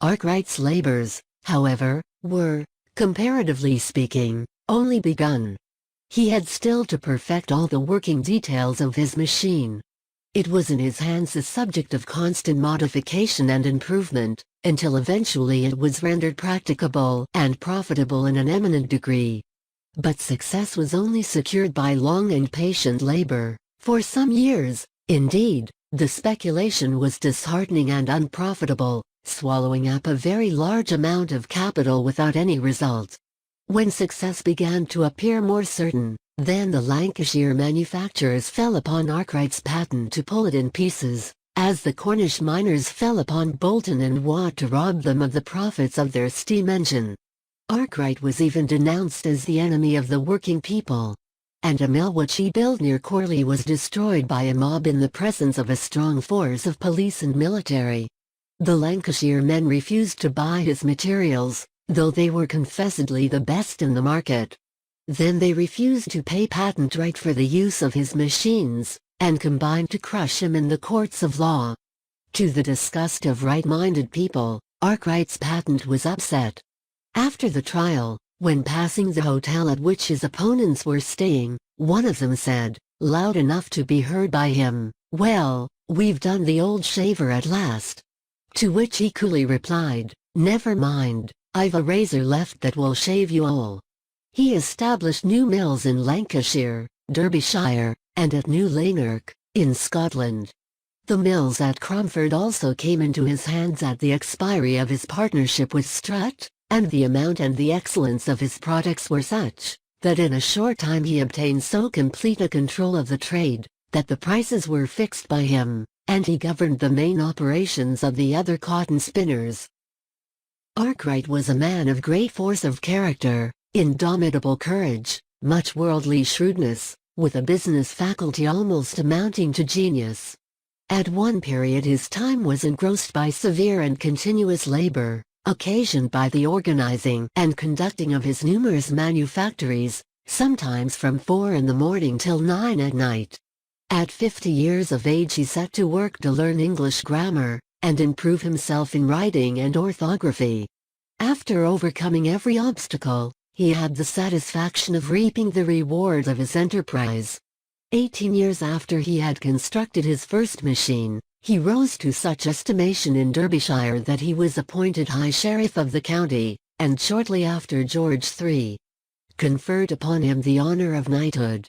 Arkwright's labors, however, were, comparatively speaking, only begun. He had still to perfect all the working details of his machine. It was in his hands the subject of constant modification and improvement, until eventually it was rendered practicable and profitable in an eminent degree. But success was only secured by long and patient labor. For some years, indeed, the speculation was disheartening and unprofitable, swallowing up a very large amount of capital without any result. When success began to appear more certain, then the Lancashire manufacturers fell upon Arkwright's patent to pull it in pieces, as the Cornish miners fell upon Bolton and Watt to rob them of the profits of their steam engine. Arkwright was even denounced as the enemy of the working people. And a mill which he built near Corley was destroyed by a mob in the presence of a strong force of police and military. The Lancashire men refused to buy his materials, though they were confessedly the best in the market. Then they refused to pay patent right for the use of his machines, and combined to crush him in the courts of law. To the disgust of right-minded people, Arkwright's patent was upset. After the trial, when passing the hotel at which his opponents were staying, one of them said, loud enough to be heard by him, "Well, we've done the old shaver at last." To which he coolly replied, "Never mind, I've a razor left that will shave you all." He established new mills in Lancashire, Derbyshire, and at New Lanark, in Scotland. The mills at Cromford also came into his hands at the expiry of his partnership with Strutt, and the amount and the excellence of his products were such, that in a short time he obtained so complete a control of the trade, that the prices were fixed by him, and he governed the main operations of the other cotton spinners. Arkwright was a man of great force of character, indomitable courage, much worldly shrewdness, with a business faculty almost amounting to genius. At one period his time was engrossed by severe and continuous labor, occasioned by the organizing and conducting of his numerous manufactories, sometimes from 4 in the morning till 9 at night. At 50 years of age he set to work to learn English grammar, and improve himself in writing and orthography. After overcoming every obstacle, he had the satisfaction of reaping the rewards of his enterprise. 18 years after he had constructed his first machine, he rose to such estimation in Derbyshire that he was appointed High Sheriff of the county, and shortly after George III conferred upon him the honor of knighthood.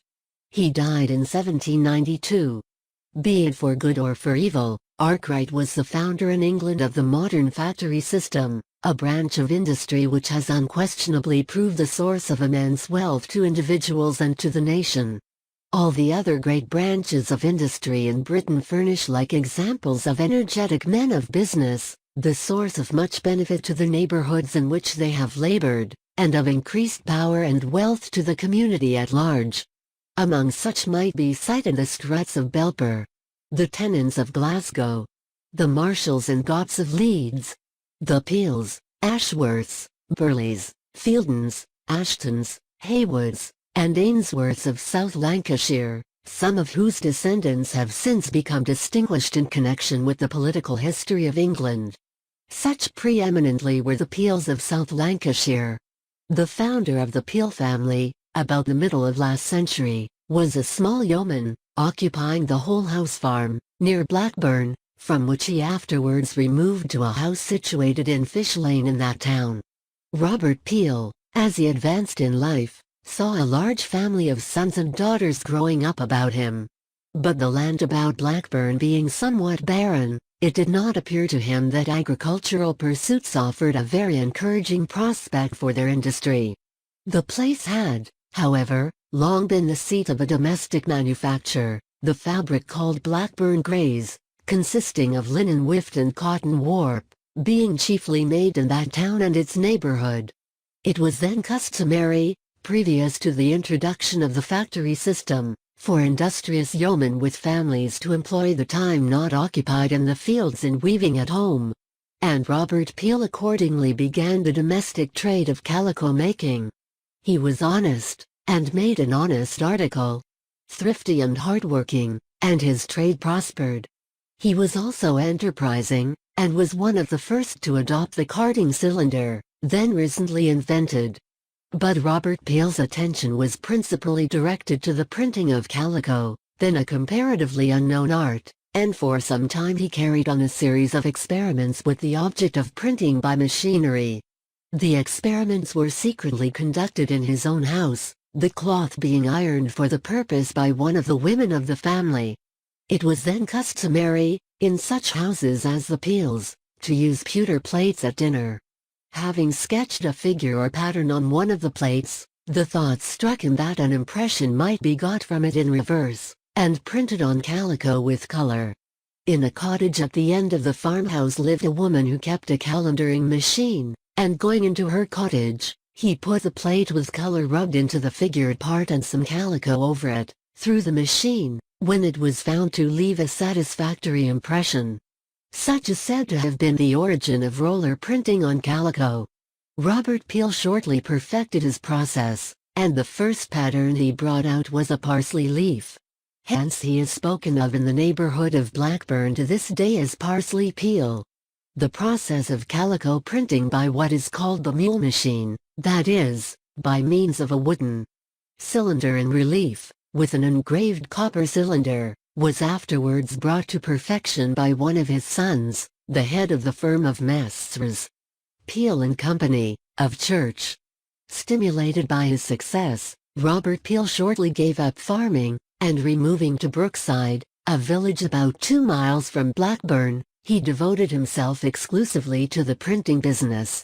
He died in 1792. Be it for good or for evil, Arkwright was the founder in England of the modern factory system, a branch of industry which has unquestionably proved the source of immense wealth to individuals and to the nation. All the other great branches of industry in Britain furnish like examples of energetic men of business, the source of much benefit to the neighborhoods in which they have labored, and of increased power and wealth to the community at large. Among such might be cited the Strutts of Belper, the Tennants of Glasgow, the Marshalls and Gotts of Leeds, the Peels, Ashworths, Burleys, Fieldons, Ashtons, Haywoods, and Ainsworths of South Lancashire, some of whose descendants have since become distinguished in connection with the political history of England. Such preeminently were the Peels of South Lancashire. The founder of the Peel family, about the middle of last century, was a small yeoman, occupying the whole house farm, near Blackburn, from which he afterwards removed to a house situated in Fish Lane in that town. Robert Peel, as he advanced in life, saw a large family of sons and daughters growing up about him. But the land about Blackburn being somewhat barren, it did not appear to him that agricultural pursuits offered a very encouraging prospect for their industry. The place had, however, long been the seat of a domestic manufacture, the fabric called Blackburn Greys, consisting of linen whift and cotton warp, being chiefly made in that town and its neighborhood. It was then customary, previous to the introduction of the factory system, for industrious yeomen with families to employ the time not occupied in the fields in weaving at home. And Robert Peel accordingly began the domestic trade of calico making. He was honest, and made an honest article. Thrifty and hard-working, and his trade prospered. He was also enterprising, and was one of the first to adopt the carding cylinder, then recently invented. But Robert Peel's attention was principally directed to the printing of calico, then a comparatively unknown art, and for some time he carried on a series of experiments with the object of printing by machinery. The experiments were secretly conducted in his own house, the cloth being ironed for the purpose by one of the women of the family. It was then customary, in such houses as the Peels, to use pewter plates at dinner. Having sketched a figure or pattern on one of the plates, the thought struck him that an impression might be got from it in reverse, and printed on calico with color. In a cottage at the end of the farmhouse lived a woman who kept a calendaring machine, and going into her cottage, he put the plate with color rubbed into the figured part and some calico over it, through the machine, when it was found to leave a satisfactory impression. Such is said to have been the origin of roller printing on calico. Robert Peel shortly perfected his process, and the first pattern he brought out was a parsley leaf. Hence he is spoken of in the neighborhood of Blackburn to this day as Parsley Peel. The process of calico printing by what is called the mule machine, that is, by means of a wooden cylinder in relief, with an engraved copper cylinder, was afterwards brought to perfection by one of his sons, the head of the firm of Messrs. Peel and Company, of Church. Stimulated by his success, Robert Peel shortly gave up farming, and removing to Brookside, a village about 2 miles from Blackburn, he devoted himself exclusively to the printing business.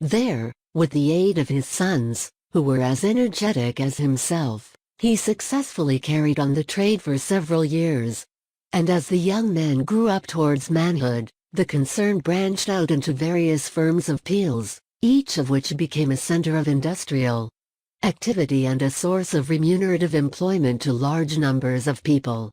There, with the aid of his sons, who were as energetic as himself, he successfully carried on the trade for several years. And as the young men grew up towards manhood, the concern branched out into various firms of Peels, each of which became a center of industrial activity and a source of remunerative employment to large numbers of people.